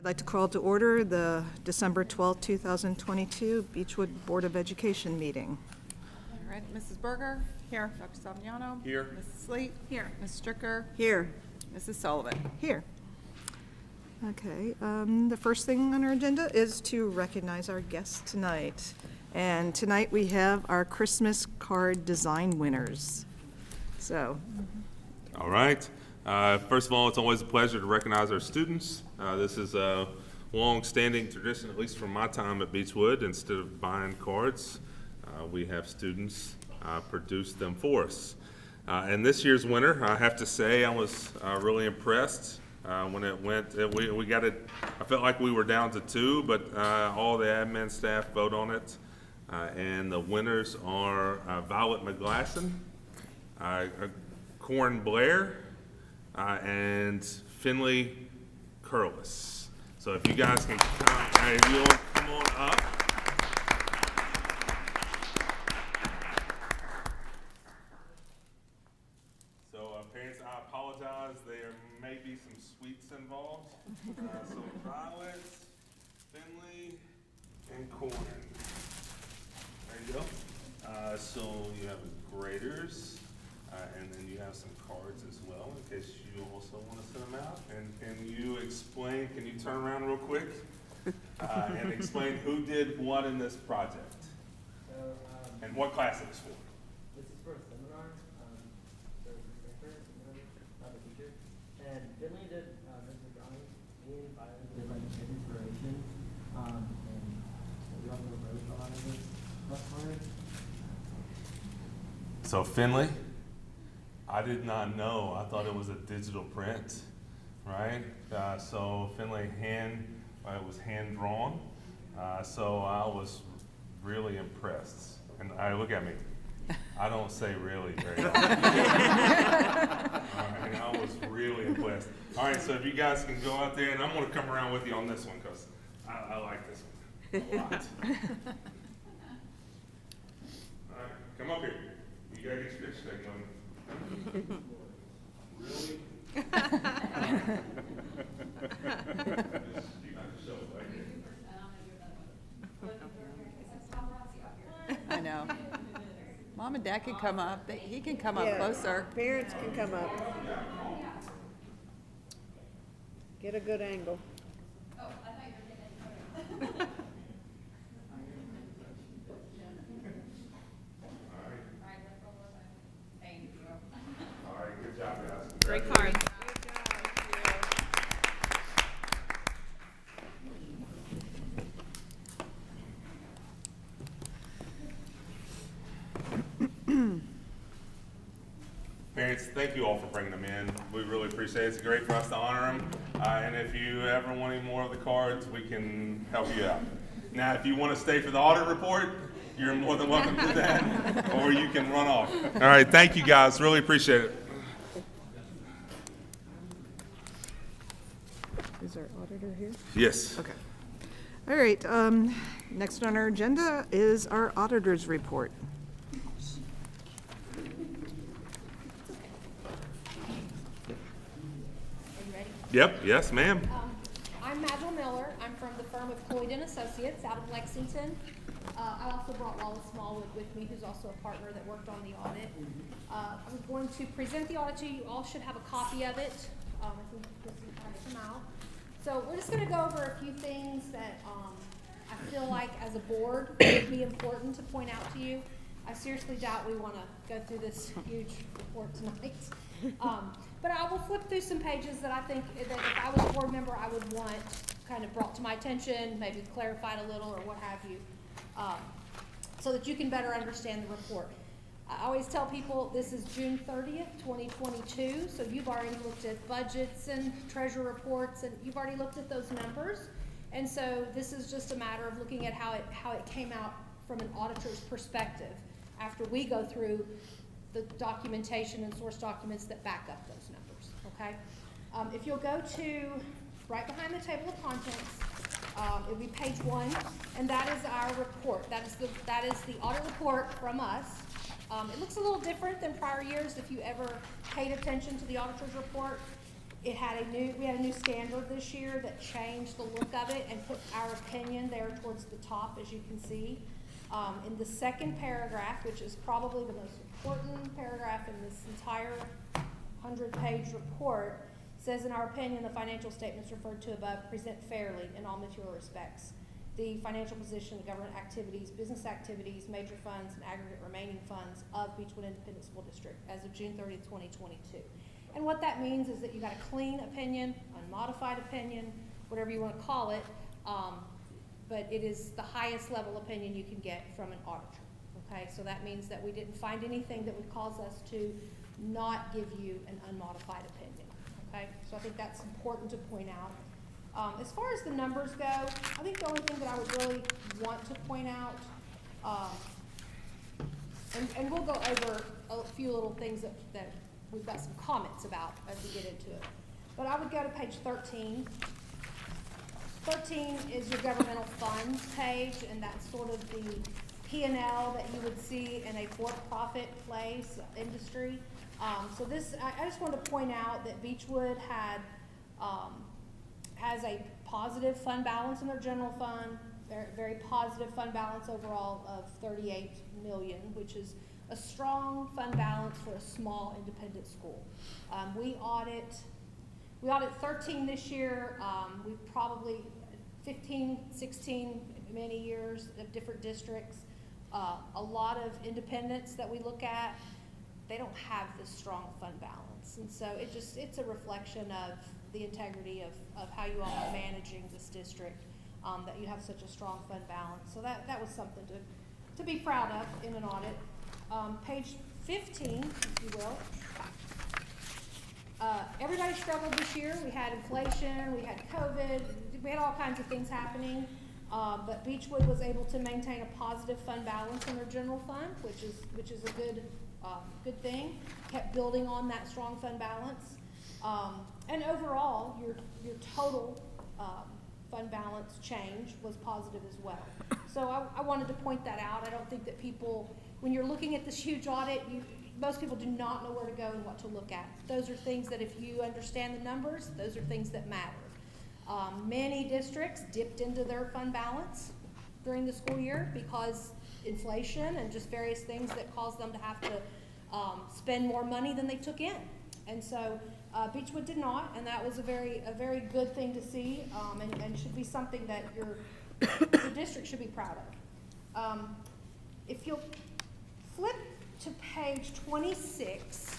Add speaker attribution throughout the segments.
Speaker 1: I'd like to call to order the December 12, 2022 Beechwood Board of Education meeting.
Speaker 2: All right, Mrs. Berger? Here. Dr. Savignano?
Speaker 3: Here.
Speaker 2: Mrs. Sleet? Here. Ms. Stricker?
Speaker 1: Here.
Speaker 2: Mrs. Sullivan?
Speaker 1: Here. Okay, the first thing on our agenda is to recognize our guests tonight. And tonight we have our Christmas card design winners. So.
Speaker 3: All right. First of all, it's always a pleasure to recognize our students. This is a long-standing tradition, at least from my time at Beechwood. Instead of buying cards, we have students produce them for us. And this year's winner, I have to say, I was really impressed when it went. We got it. I felt like we were down to 2, but all the admin staff vote on it. And the winners are Violet McGlasson, Corin Blair, and Finley Curlis. So if you guys can come on up. So parents, I apologize. There may be some sweets involved. So Violet, Finley, and Corin. There you go. So you have graders. And then you have some cards as well, in case you also want to send them out. And can you explain, can you turn around real quick and explain who did what in this project?
Speaker 4: So,
Speaker 3: and what class it was for?
Speaker 4: this is for a seminar, for the professor, not the teacher. And Finley did Mr. Drawing, me and Violet did like an inspiration. And we also wrote a lot of this thus far.
Speaker 3: So Finley? I did not know. I thought it was a digital print, right? So Finley it was hand drawn. So I was really impressed. And look at me. I don't say really very often. All right, I was really impressed. All right, so if you guys can go out there, and I'm going to come around with you on this one because I like this one a lot. All right, come up here. You got to get your picture taken on me. Really? You got to show it right here.
Speaker 2: I know. Mom and Dad can come up. He can come up closer.
Speaker 5: Parents can come up. Get a good angle.
Speaker 3: All right, good job, guys.
Speaker 2: Great card.
Speaker 3: Parents, thank you all for bringing them in. We really appreciate it. It's great for us to honor them. And if you ever want any more of the cards, we can help you out. Now, if you want to stay for the audit report, you're more than welcome to that, or you can run off. All right, thank you guys. Really appreciate it.
Speaker 1: Is our auditor here?
Speaker 3: Yes.
Speaker 1: Okay. All right, next on our agenda is our auditor's report.
Speaker 3: Yep, yes, ma'am.
Speaker 6: I'm Magil Miller. I'm from the firm of Cloyd & Associates out of Lexington. I also brought Wallace Smallwood with me, who's also a partner that worked on the audit. I'm going to present the audit to you. You all should have a copy of it. I think this is kind of come out. So we're just going to go over a few things that I feel like as a board would be important to point out to you. I seriously doubt we want to go through this huge report tonight. But I will flip through some pages that I think that if I was a board member, I would want kind of brought to my attention, maybe clarified a little or what have you, so that you can better understand the report. I always tell people this is June 30th, 2022, so you've already looked at budgets and treasurer reports, and you've already looked at those numbers. And so this is just a matter of looking at how it came out from an auditor's perspective after we go through the documentation and source documents that back up those numbers, okay? If you'll go to right behind the table of contents, it'll be page 1, and that is our report. That is the audit report from us. It looks a little different than prior years if you ever paid attention to the auditor's report. we had a new standard this year that changed the look of it and put our opinion there towards the top, as you can see. In the second paragraph, which is probably the most important paragraph in this entire 100-page report, says, in our opinion, the financial statements referred to above present fairly in all material respects the financial position, government activities, business activities, major funds, and aggregate remaining funds of Beechwood Independent School District as of June 30th, 2022. And what that means is that you got a clean opinion, unmodified opinion, whatever you want to call it, but it is the highest level opinion you can get from an auditor. Okay, so that means that we didn't find anything that would cause us to not give you an unmodified opinion. Okay, so I think that's important to point out. As far as the numbers go, I think the only thing that I would really want to point out, and we'll go over a few little things that we've got some comments about as we get into it. But I would go to page 13. 13 is your governmental funds page, and that's sort of the P&L that you would see in a for-profit place, industry. So this, I just wanted to point out that Beechwood has a positive fund balance in their general fund, very positive fund balance overall of $38 million, which is a strong fund balance for a small independent school. We audit 13 this year. We've probably 15, 16, many years of different districts. A lot of independents that we look at, they don't have this strong fund balance. And so it's a reflection of the integrity of how you all are managing this district, that you have such a strong fund balance. So that was something to be proud of in an audit. Page 15, if you will. Everybody struggled this year. We had inflation, we had COVID, we had all kinds of things happening. But Beechwood was able to maintain a positive fund balance in their general fund, which is a good thing. Kept building on that strong fund balance. And overall, your total fund balance change was positive as well. So I wanted to point that out. I don't think that people, when you're looking at this huge audit, most people do not know where to go and what to look at. Those are things that if you understand the numbers, those are things that matter. Many districts dipped into their fund balance during the school year because inflation and just various things that caused them to have to spend more money than they took in. And so Beechwood did not, and that was a very good thing to see, and should be something that your district should be proud of. If you'll flip to page 26,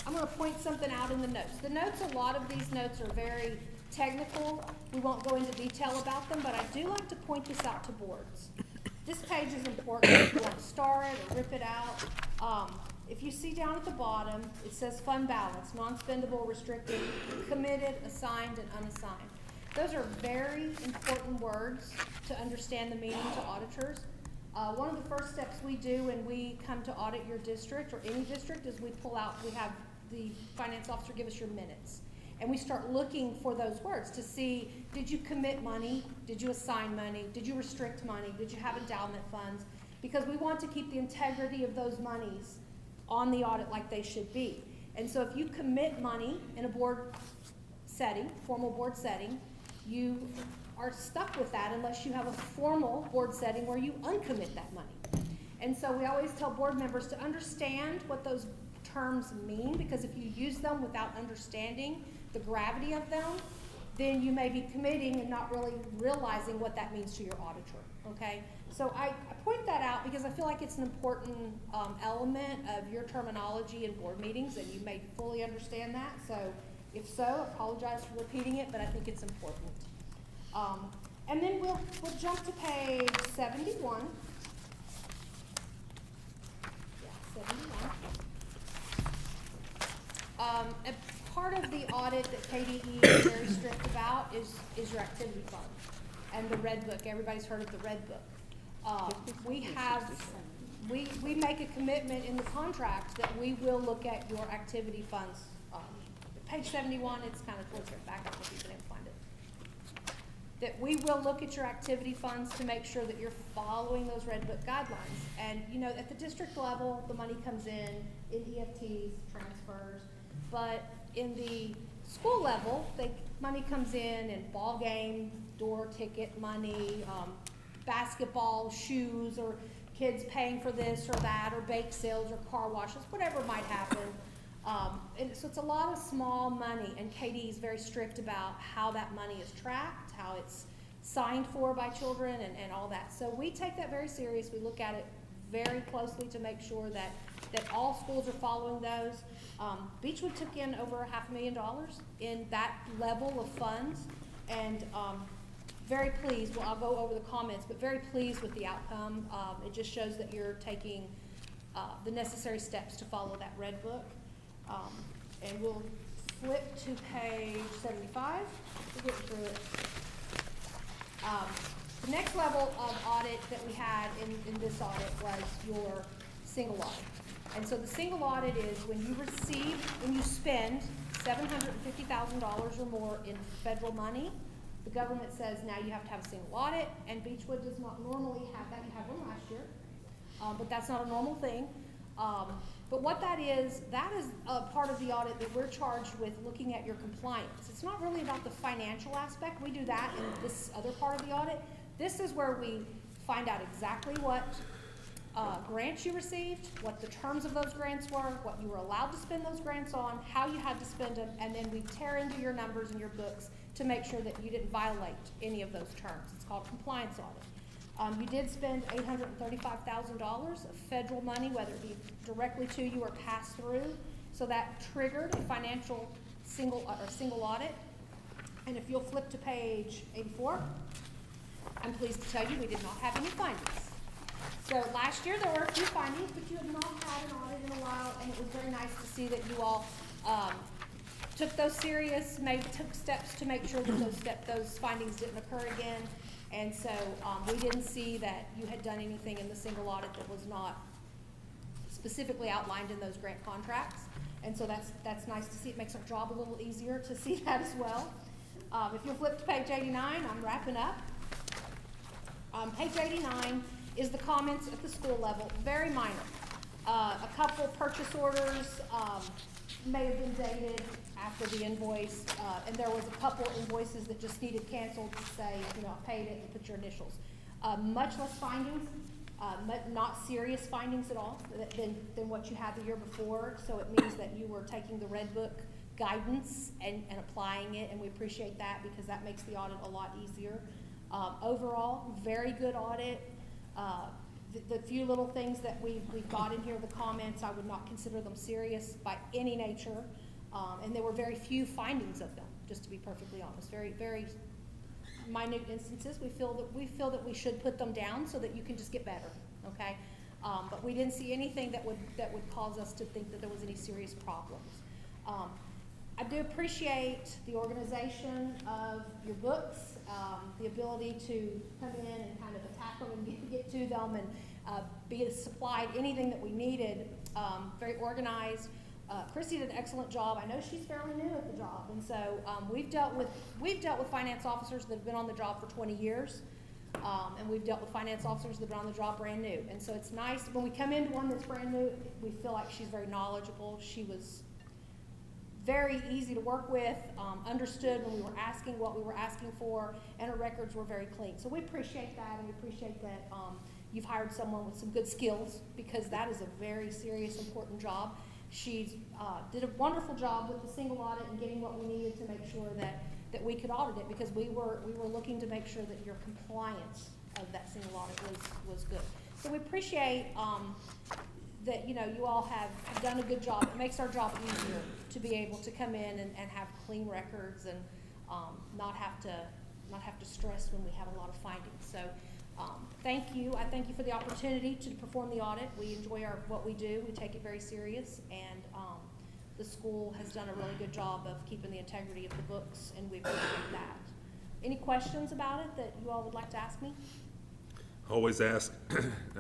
Speaker 6: I'm going to point something out in the notes. The notes, a lot of these notes are very technical. We won't go into detail about them, but I do like to point this out to boards. This page is important if you want to star it or rip it out. If you see down at the bottom, it says fund balance, non-spendable, restricted, committed, assigned, and unassigned. Those are very important words to understand the meaning to auditors. One of the first steps we do when we come to audit your district or any district is we have the finance officer give us your minutes. And we start looking for those words to see, did you commit money? Did you assign money? Did you restrict money? Did you have endowment funds? Because we want to keep the integrity of those monies on the audit like they should be. And so if you commit money in a board setting, formal board setting, you are stuck with that unless you have a formal board setting where you uncommit that money. And so we always tell board members to understand what those terms mean, because if you use them without understanding the gravity of them, then you may be committing and not really realizing what that means to your auditor, okay? So I point that out because I feel like it's an important element of your terminology in board meetings, and you may fully understand that. So if so, I apologize for repeating it, but I think it's important. And then we'll jump to page 71. Yeah, 71. A part of the audit that KDE is very strict about is your activity fund and the red book. Everybody's heard of the red book. We make a commitment in the contract that we will look at your activity funds. Page 71, it's kind of towards the back. I think you can find it. That we will look at your activity funds to make sure that you're following those red book guidelines. And you know, at the district level, the money comes in EFTs, transfers, but in the school level, money comes in ball game, door ticket money, basketball, shoes, or kids paying for this or that, or bake sales or car washes, whatever might happen. And so it's a lot of small money, and Katie is very strict about how that money is tracked, how it's signed for by children, and all that. So we take that very serious. We look at it very closely to make sure that all schools are following those. Beechwood took in over $500,000 in that level of funds, and very pleased. Well, I'll go over the comments, but very pleased with the outcome. It just shows that you're taking the necessary steps to follow that red book. And we'll flip to page 75 to get through it. The next level of audit that we had in this audit was your single audit. And so the single audit is when you spend $750,000 or more in federal money, the government says now you have to have a single audit, and Beechwood does not normally have that. You had one last year, but that's not a normal thing. But what that is a part of the audit that we're charged with looking at your compliance. It's not really about the financial aspect. We do that in this other part of the audit. This is where we find out exactly what grants you received, what the terms of those grants were, what you were allowed to spend those grants on, how you had to spend them, and then we tear into your numbers and your books to make sure that you didn't violate any of those terms. It's called compliance audit. You did spend $835,000 of federal money, whether it be directly to you or passed through. So that triggered a financial single audit. And if you'll flip to page 84, I'm pleased to tell you we did not have any findings. So last year there were a few findings, but you have not had an audit in a while, and it was very nice to see that you all took those serious, took steps to make sure that those findings didn't occur again. And so we didn't see that you had done anything in the single audit that was not specifically outlined in those grant contracts. And so that's nice to see. It makes our job a little easier to see that as well. If you'll flip to page 89, I'm wrapping up. Page 89 is the comments at the school level, very minor. A couple purchase orders may have been dated after the invoice, and there was a couple invoices that just needed canceled to say, I paid it and put your initials. Much less findings, not serious findings at all than what you had the year before. So it means that you were taking the Red Book guidance and applying it, and we appreciate that because that makes the audit a lot easier. Overall, very good audit. The few little things that we've got in here, the comments, I would not consider them serious by any nature. And there were very few findings of them, just to be perfectly honest. Very, very minute instances. We feel that we should put them down so that you can just get better, okay? But we didn't see anything that would cause us to think that there was any serious problems. I do appreciate the organization of your books, the ability to come in and kind of attack them and get to them and be supplied anything that we needed. Very organized. Chrissy did an excellent job. I know she's fairly new at the job, and so we've dealt with finance officers that have been on the job for 20 years, and we've dealt with finance officers that have been on the job brand new. And so it's nice when we come into one that's brand new, we feel like she's very knowledgeable. She was very easy to work with, understood when we were asking what we were asking for, and her records were very clean. So we appreciate that, and we appreciate that you've hired someone with some good skills, because that is a very serious, important job. She did a wonderful job with the single audit and getting what we needed to make sure that we could audit it, because we were looking to make sure that your compliance of that single audit was good. So we appreciate that you all have done a good job. It makes our job easier to be able to come in and have clean records and not have to stress when we have a lot of findings. So thank you. I thank you for the opportunity to perform the audit. We enjoy what we do. We take it very serious, and the school has done a really good job of keeping the integrity of the books, and we appreciate that. Any questions about it that you all would like to ask me?
Speaker 3: Always ask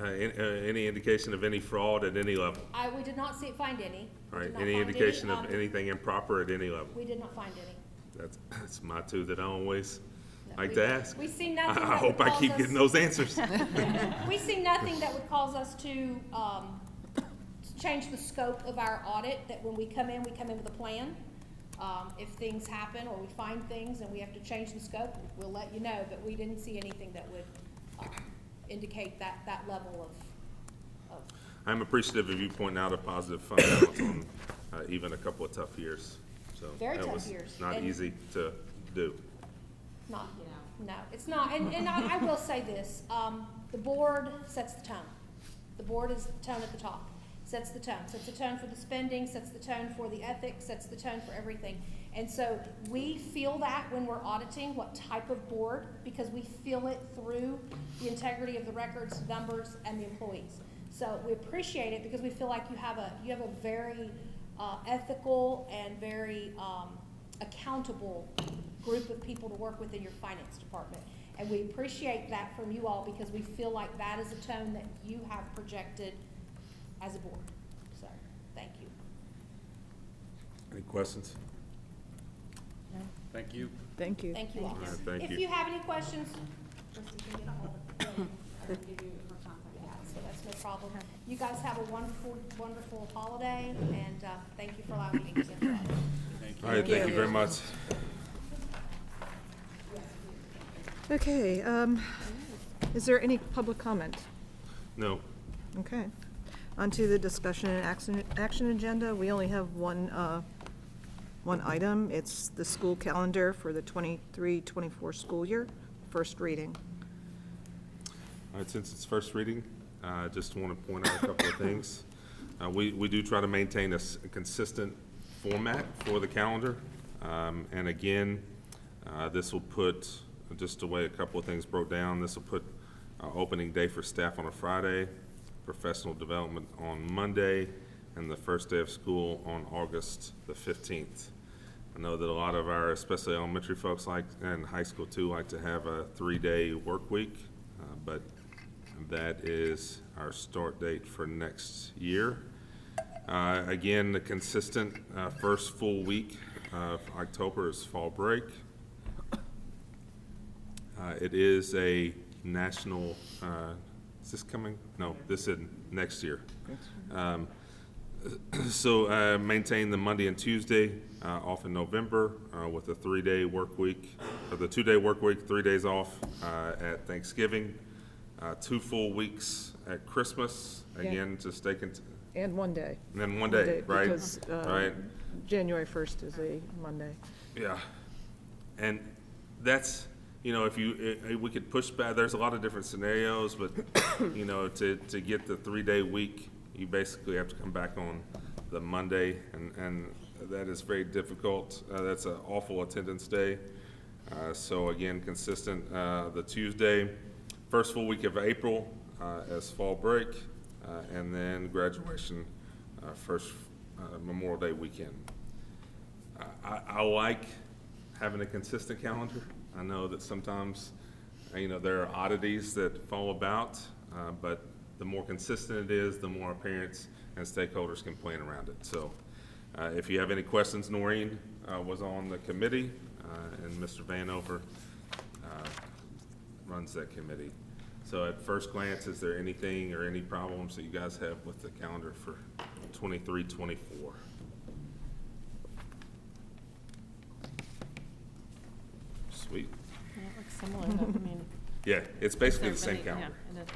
Speaker 3: any indication of any fraud at any level.
Speaker 6: We did not find any.
Speaker 3: All right, any indication of anything improper at any level?
Speaker 6: We did not find any.
Speaker 3: That's my two that I always like to ask.
Speaker 6: We see nothing.
Speaker 3: I hope I keep getting those answers.
Speaker 6: We see nothing that would cause us to change the scope of our audit. That when we come in with a plan. If things happen or we find things and we have to change the scope, we'll let you know, but we didn't see anything that would indicate that level of
Speaker 3: I'm appreciative of you pointing out a positive fund balance on even a couple of tough years. So
Speaker 6: Very
Speaker 3: that
Speaker 6: tough
Speaker 3: was
Speaker 6: years.
Speaker 3: not
Speaker 6: And-
Speaker 3: easy to do.
Speaker 6: Not, no, it's not, and I will say this, the board sets the tone. The board is the tone at the top, sets the tone for the spending, sets the tone for the ethics, sets the tone for everything. And so we feel that when we're auditing what type of board, because we feel it through the integrity of the records, numbers, and the employees. So we appreciate it because we feel like you have a very ethical and very accountable group of people to work with in your finance department. And we appreciate that from you all because we feel like that is a tone that you have projected as a board. So, thank you.
Speaker 3: Any questions?
Speaker 7: Thank you.
Speaker 5: Thank you.
Speaker 6: Thank you all.
Speaker 3: All right, thank
Speaker 6: If
Speaker 3: you.
Speaker 6: you have any questions, Kristen can get a hold of me. Yeah, so that's no problem. You guys have a wonderful, wonderful holiday, and thank you for allowing me to present your audit.
Speaker 3: All right, thank you very much.
Speaker 1: Okay, is there any public comment?
Speaker 3: No.
Speaker 1: Okay. Onto the discussion and action agenda. We only have one item. It's the school calendar for the 23-24 school year, first reading.
Speaker 3: All right, since it's first reading, I just want to point out a couple of things. We do try to maintain a consistent format for the calendar. And again, this will put, just the way a couple of things broke down, this will put opening day for staff on a Friday, professional development on Monday, and the first day of school on August the 15th. I know that a lot of our, especially elementary folks like, and high school too, like to have a 3-day work week, but that is our start date for next year. Again, the consistent first full week of October is fall break. It is a national, is this coming? No, this is next year. So maintain the Monday and Tuesday off in November with a 3-day work week, or the 2-day work week, 3 days off at Thanksgiving, 2 full weeks at Christmas, again, to stay,
Speaker 1: And one day.
Speaker 3: and then 1 day, right?
Speaker 1: Because
Speaker 3: Right.
Speaker 1: January 1st is a Monday.
Speaker 3: Yeah, and that's, you know, if you, we could push back, there's a lot of different scenarios, but, you know, to get the 3-day week, you basically have to come back on the Monday, and that is very difficult. That's an awful attendance day. So again, consistent, the Tuesday, first full week of April as fall break, and then graduation, first Memorial Day weekend. I like having a consistent calendar. I know that sometimes, you know, there are oddities that fall about, but the more consistent it is, the more our parents and stakeholders can plan around it. So if you have any questions, Noreen was on the committee, and Mr. Vanover runs that committee. So at first glance, is there anything or any problems that you guys have with the calendar for 23-24? Sweet.
Speaker 8: Yeah, it looks similar, though. I mean.
Speaker 3: Yeah, it's basically the
Speaker 8: there's
Speaker 3: same
Speaker 8: any-
Speaker 3: calendar.
Speaker 8: Yeah, it is.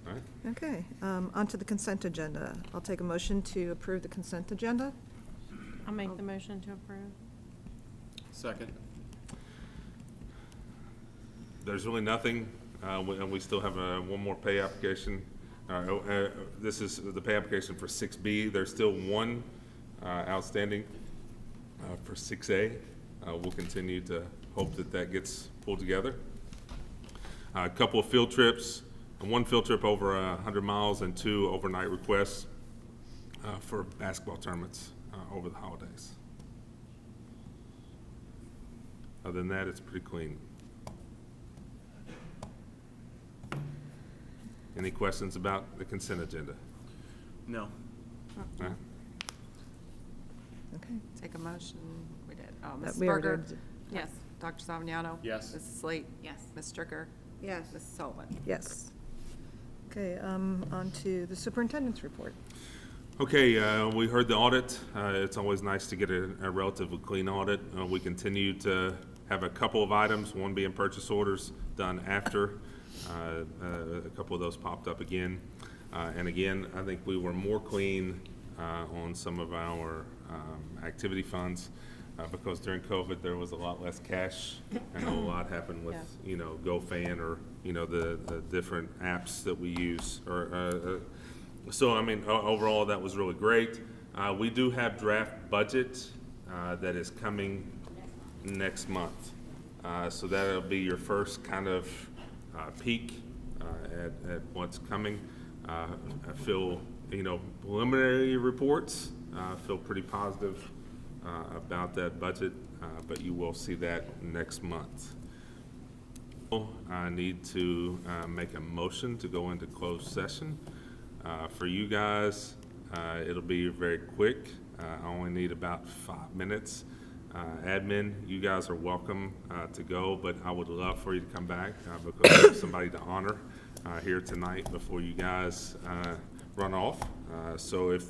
Speaker 3: All right.
Speaker 1: Okay, onto the consent agenda. I'll take a motion to approve the consent agenda.
Speaker 8: I'll make the motion to approve.
Speaker 7: Second.
Speaker 3: There's really nothing, and we still have one more pay application. This is the pay application for 6B. There's still one outstanding for 6A. We'll continue to hope that that gets pulled together. A couple of field trips, one field trip over 100 miles and 2 overnight requests for basketball tournaments over the holidays. Other than that, it's pretty clean. Any questions about the consent agenda?
Speaker 7: No.
Speaker 3: All right.
Speaker 1: Okay.
Speaker 2: Take a motion. We did. Oh,
Speaker 1: That
Speaker 2: Mrs.
Speaker 1: we already
Speaker 2: Berger.
Speaker 1: did.
Speaker 8: Yes.
Speaker 2: Dr. Savignano?
Speaker 7: Yes.
Speaker 2: Mrs. Slate? Yes. Ms. Stricker?
Speaker 5: Yes.
Speaker 2: Mrs. Sullivan?
Speaker 1: Yes. Okay, on to the superintendent's report.
Speaker 3: Okay, we heard the audit. It's always nice to get a relatively clean audit. We continue to have a couple of items, one being purchase orders done after. A couple of those popped up again. And again, I think we were more clean on some of our activity funds because during COVID, there was a lot less cash. I know a lot happened with, GoFan or, the different apps that we use. So, I mean, overall, that was really great. We do have draft budget that is coming next month. So that'll be your first kind of peek at what's coming. I feel, preliminary reports, feel pretty positive about that budget, but you will see that next month. I need to make a motion to go into closed session. For you guys, it'll be very quick. I only need about 5 minutes. Admin, you guys are welcome to go, but I would love for you to come back because there's somebody to honor here tonight before you guys run off. So if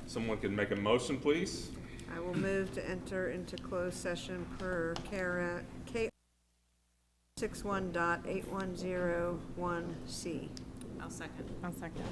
Speaker 3: someone can make a motion, please.
Speaker 5: I will move to enter into closed session per KR 61.8101C.
Speaker 2: I'll second.
Speaker 8: I'll second.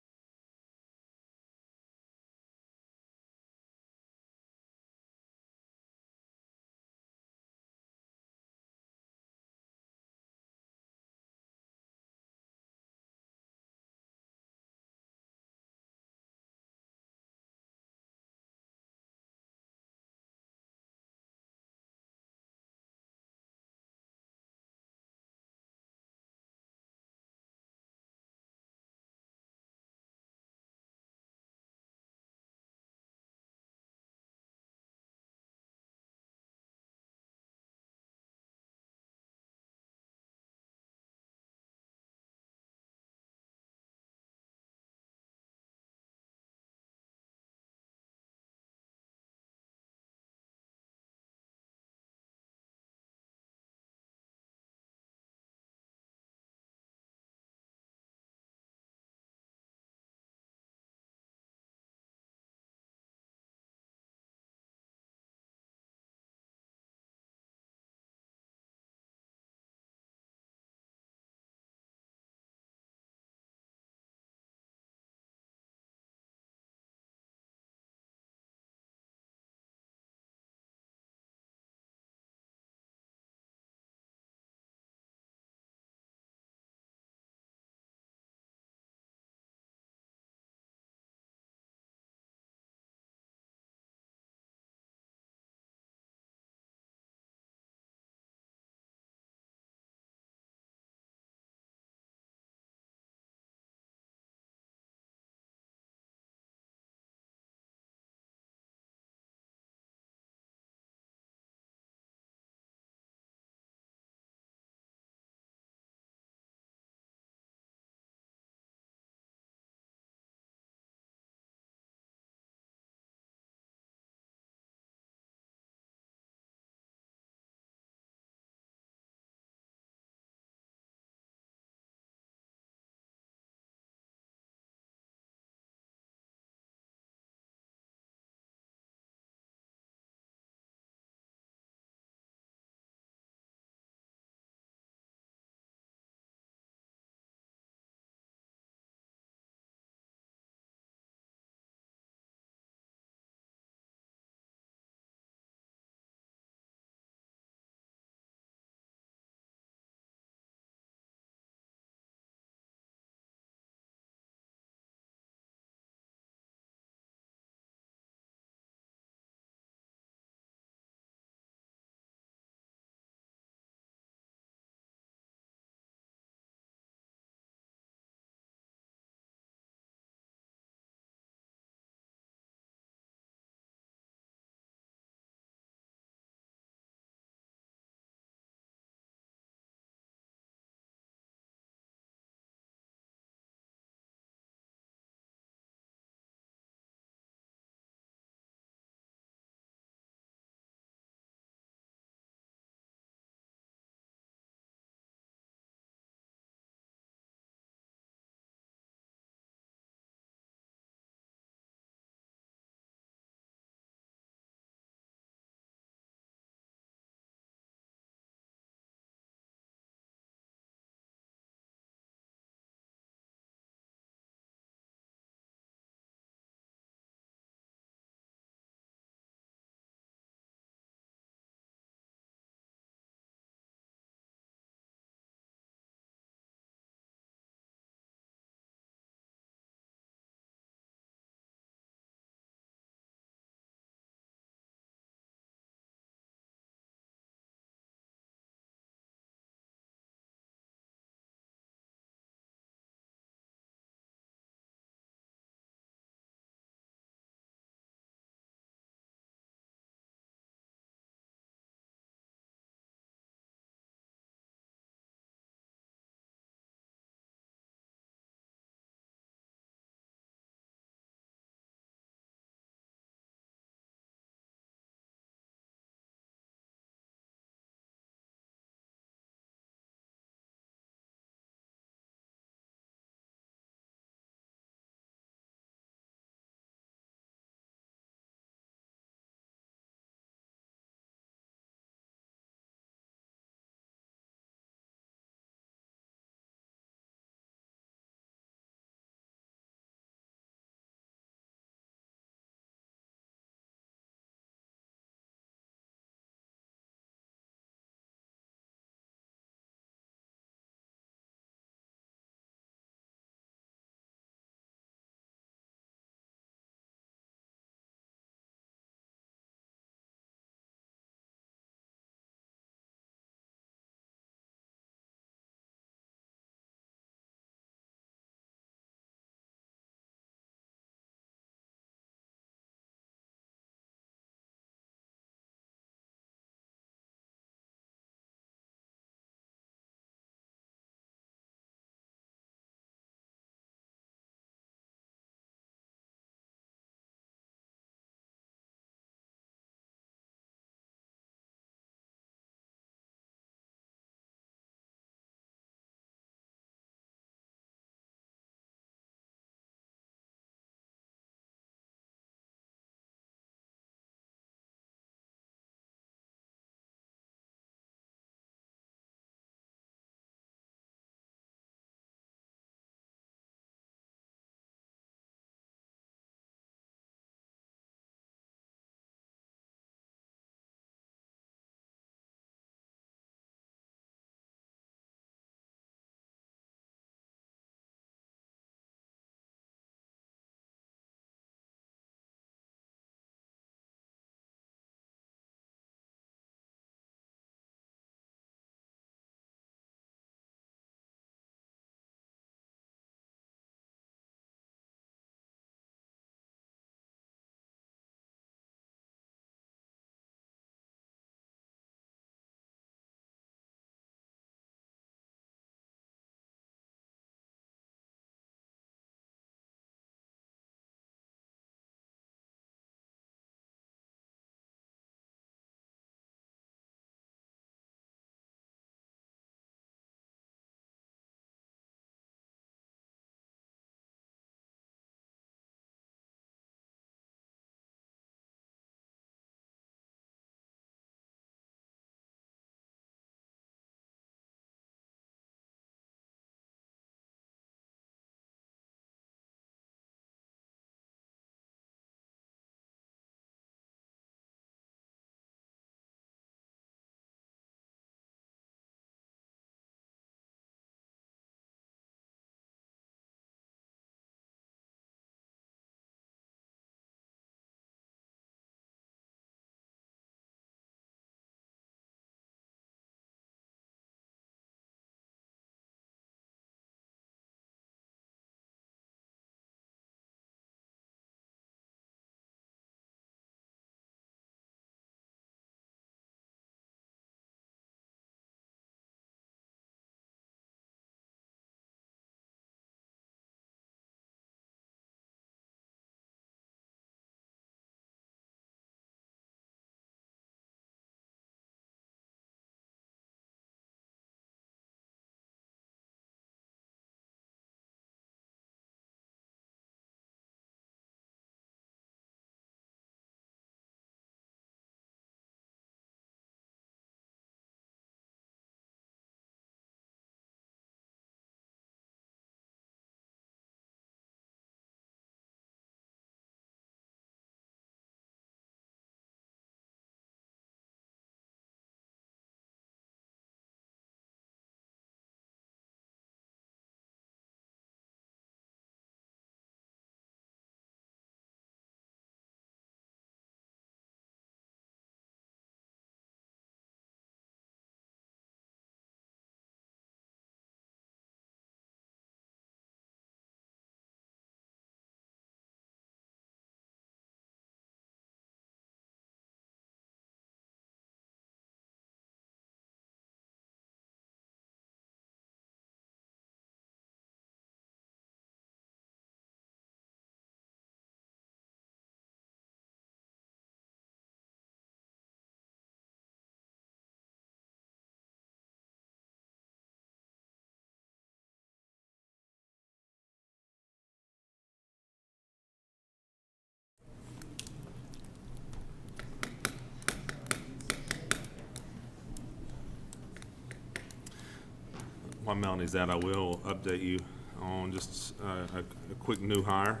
Speaker 3: while Melanie's out, I will update you on just a quick new hire.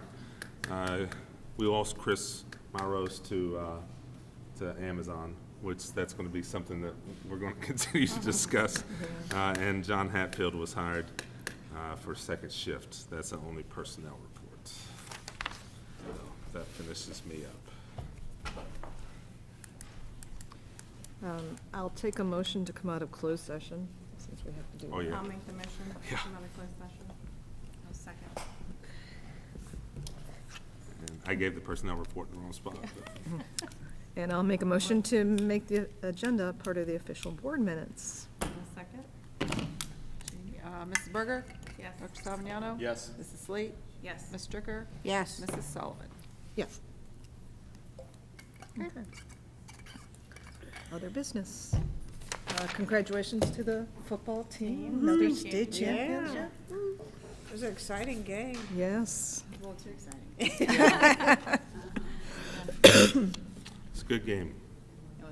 Speaker 3: We lost Chris Myros to Amazon, which that's going to be something that we're going to continue to discuss. And John Hatfield was hired for second shift. That's the only personnel report. So that finishes me up.
Speaker 1: I'll take a motion to come out of closed session, since we have to do.
Speaker 3: Oh, yeah.
Speaker 8: I'll make the motion.
Speaker 3: Yeah.
Speaker 8: Come out of closed session.
Speaker 2: I'll second.
Speaker 3: And I gave the personnel report in the wrong spot. but-
Speaker 1: And I'll make a motion to make the agenda part of the official board minutes.
Speaker 8: I'll second.
Speaker 2: Mrs. Berger?
Speaker 8: Yes.
Speaker 2: Dr. Salviniano?
Speaker 7: Yes.
Speaker 2: Mrs. Sleet?
Speaker 8: Yes.
Speaker 2: Ms. Stricker?
Speaker 5: Yes.
Speaker 2: Mrs. Sullivan?
Speaker 1: Yes. Okay. Other business. Congratulations to the football team, another
Speaker 8: Thank you.
Speaker 1: state
Speaker 5: Yeah.
Speaker 1: championship.
Speaker 5: It was an exciting game.
Speaker 1: Yes.
Speaker 2: A little too exciting.
Speaker 3: It's a good game.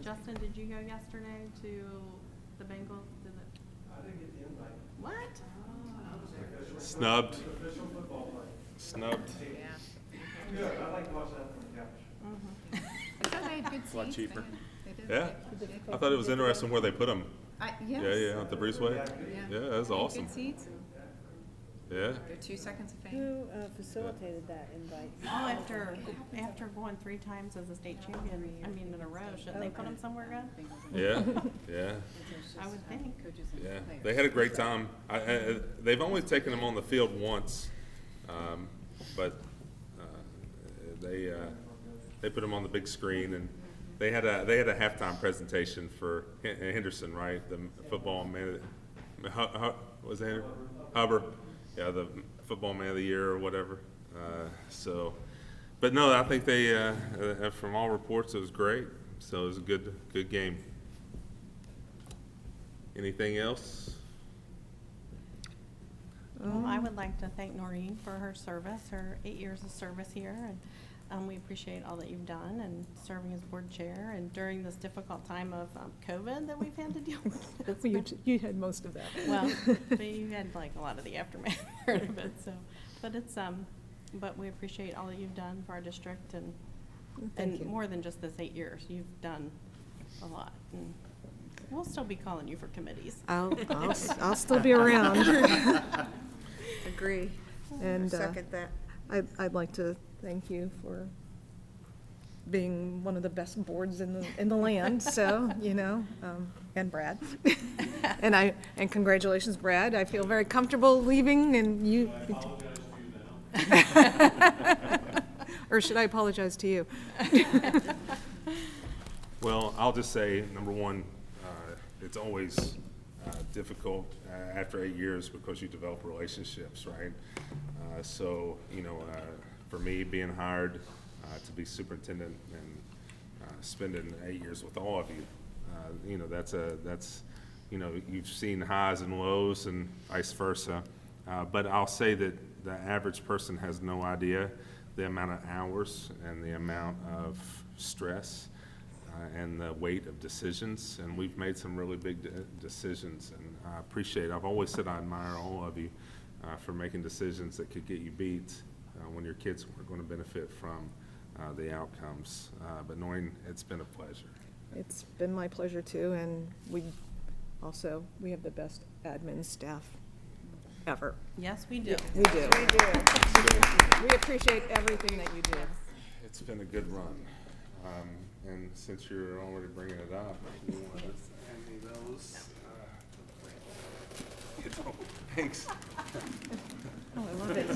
Speaker 8: Justin, did you go yesterday to the Bengals?
Speaker 4: I didn't get the invite.
Speaker 8: What?
Speaker 3: Snubbed. Snubbed.
Speaker 4: Good, I like to watch that from the couch.
Speaker 2: I thought they had good
Speaker 7: It's a lot
Speaker 2: seats.
Speaker 7: cheaper.
Speaker 2: They did.
Speaker 3: Yeah. I thought it was interesting where they put them.
Speaker 2: Yes.
Speaker 3: Yeah, at the breezeway. Yeah, that was awesome.
Speaker 2: Good seats.
Speaker 3: Yeah.
Speaker 2: They're 2 seconds of fame.
Speaker 5: Who facilitated that invite?
Speaker 8: Oh, after going 3 times as a state champion, I mean, in a row, shouldn't they put them somewhere good?
Speaker 3: Yeah, yeah,
Speaker 8: I would think.
Speaker 3: yeah. They had a great time. They've only taken them on the field once, but they put them on the big screen, and they had a halftime presentation for Henderson, right? The football man, was it Hubbard? Yeah, the football man of the year or whatever. So, but no, I think they, from all reports, it was great. So it was a good game. Anything else?
Speaker 8: Well, I would like to thank Noreen for her service, her 8 years of service here, and we appreciate all that you've done and serving as board chair and during this difficult time of COVID that we've had to deal with. It's been-
Speaker 1: You had most of that.
Speaker 8: Well, but you had like a lot of the aftermath of it, so, but it's, but we appreciate all that you've done for our district
Speaker 1: Thank you.
Speaker 8: more than just this 8 years, you've done a lot. And we'll still be calling you for committees.
Speaker 1: I'll still be around.
Speaker 5: Agree.
Speaker 1: And
Speaker 5: Second that.
Speaker 1: I'd like to thank you for being one of the best boards in the land, so, and Brad. And congratulations, Brad. I feel very comfortable leaving, and you.
Speaker 4: I apologize to you now.
Speaker 1: Or should I apologize to you?
Speaker 3: Well, I'll just say, number one, it's always difficult after 8 years because you develop relationships, right? So, for me, being hired to be superintendent and spending 8 years with all of you, that's you've seen highs and lows and vice versa. But I'll say that the average person has no idea the amount of hours and the amount of stress and the weight of decisions, and we've made some really big decisions, and I appreciate, I've always said I admire all of you for making decisions that could get you beat when your kids were going to benefit from the outcomes. But Noreen, it's been a pleasure.
Speaker 1: It's been my pleasure too, and we have the best admin staff ever.
Speaker 8: Yes, we do.
Speaker 1: We do.
Speaker 5: We do.
Speaker 1: We appreciate everything that you do.
Speaker 3: It's been a good run. And since you're already bringing it up, you want to hand me those? Thanks.
Speaker 1: Oh, I love it.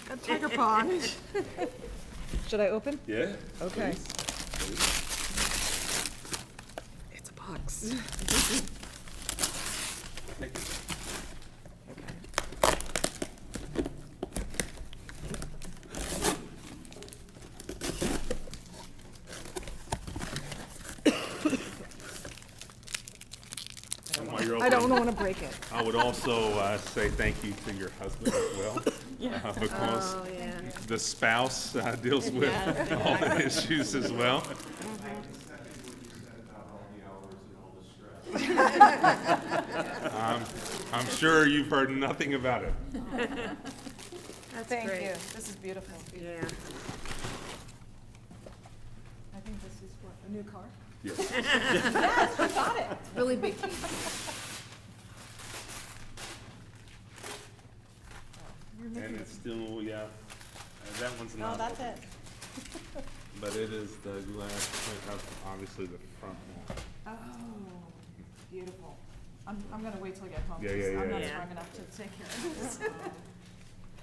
Speaker 1: Got tiger pond. Should I open?
Speaker 3: Yeah?
Speaker 1: Okay.
Speaker 3: Please.
Speaker 1: It's a box.
Speaker 3: Thank you. And while you're
Speaker 1: I don't
Speaker 3: opening,
Speaker 1: want to break it.
Speaker 3: I would also say thank you to your husband as well. Because
Speaker 5: Oh, yeah.
Speaker 3: the spouse deals with
Speaker 8: Yeah.
Speaker 3: all the issues as well. I'm sure you've heard nothing about it.
Speaker 5: That's
Speaker 1: Thank
Speaker 5: great.
Speaker 1: you. This is beautiful.
Speaker 5: Yeah.
Speaker 1: I think this is what, a new car?
Speaker 3: Yes.
Speaker 6: Really big team.
Speaker 3: And it's still, yeah, that one's not.
Speaker 8: Oh, that's it.
Speaker 3: But it is the glass, obviously the front one.
Speaker 1: Oh, beautiful. I'm gonna wait till I get home.
Speaker 3: Yeah, yeah,
Speaker 1: because I'm
Speaker 3: yeah,
Speaker 1: not
Speaker 5: yeah.
Speaker 1: strong enough to take care of this.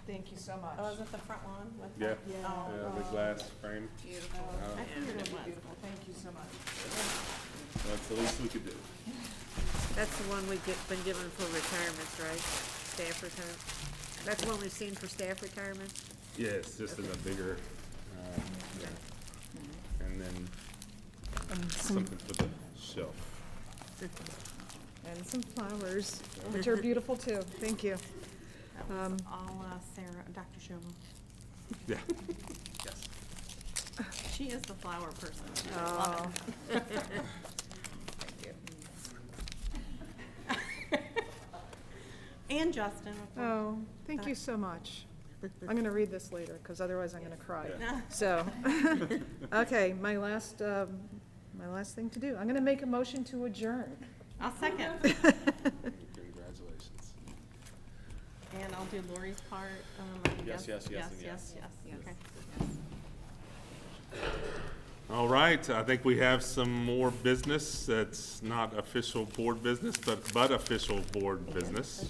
Speaker 1: Thank you so much.
Speaker 8: Oh, is it the front one with
Speaker 3: Yeah,
Speaker 8: the?
Speaker 1: Yeah.
Speaker 8: Oh,
Speaker 3: the glass frame.
Speaker 5: Beautiful.
Speaker 8: I figured it was.
Speaker 1: Beautiful, thank you so much.
Speaker 3: That's the least we could do.
Speaker 5: That's the one been given for retirements, right? Staff retirement. That's the one we've seen for staff retirement?
Speaker 3: Yeah, it's just in a bigger, yeah. And then
Speaker 1: And some,
Speaker 3: something for the shelf.
Speaker 1: and some flowers, which are beautiful too. Thank you.
Speaker 8: That was all Sarah, Dr. Shomo.
Speaker 3: Yeah. Yes.
Speaker 8: She is the flower person. I
Speaker 1: Oh.
Speaker 8: love it. And Justin, of course.
Speaker 1: Oh, thank you so much. I'm gonna read this later, because otherwise I'm gonna cry.
Speaker 8: Yeah.
Speaker 1: So, okay, my last thing to do. I'm gonna make a motion to adjourn.
Speaker 8: I'll second.
Speaker 3: Congratulations.
Speaker 8: And I'll do Lori's part.
Speaker 7: Yes, yes, yes, and
Speaker 8: yes,
Speaker 7: yes.
Speaker 8: yes. Okay.
Speaker 3: All right, I think we have some more business that's not official board business, but official board business.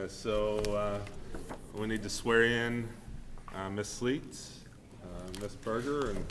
Speaker 3: So we need to swear in Ms. Sleet, Ms. Berger, and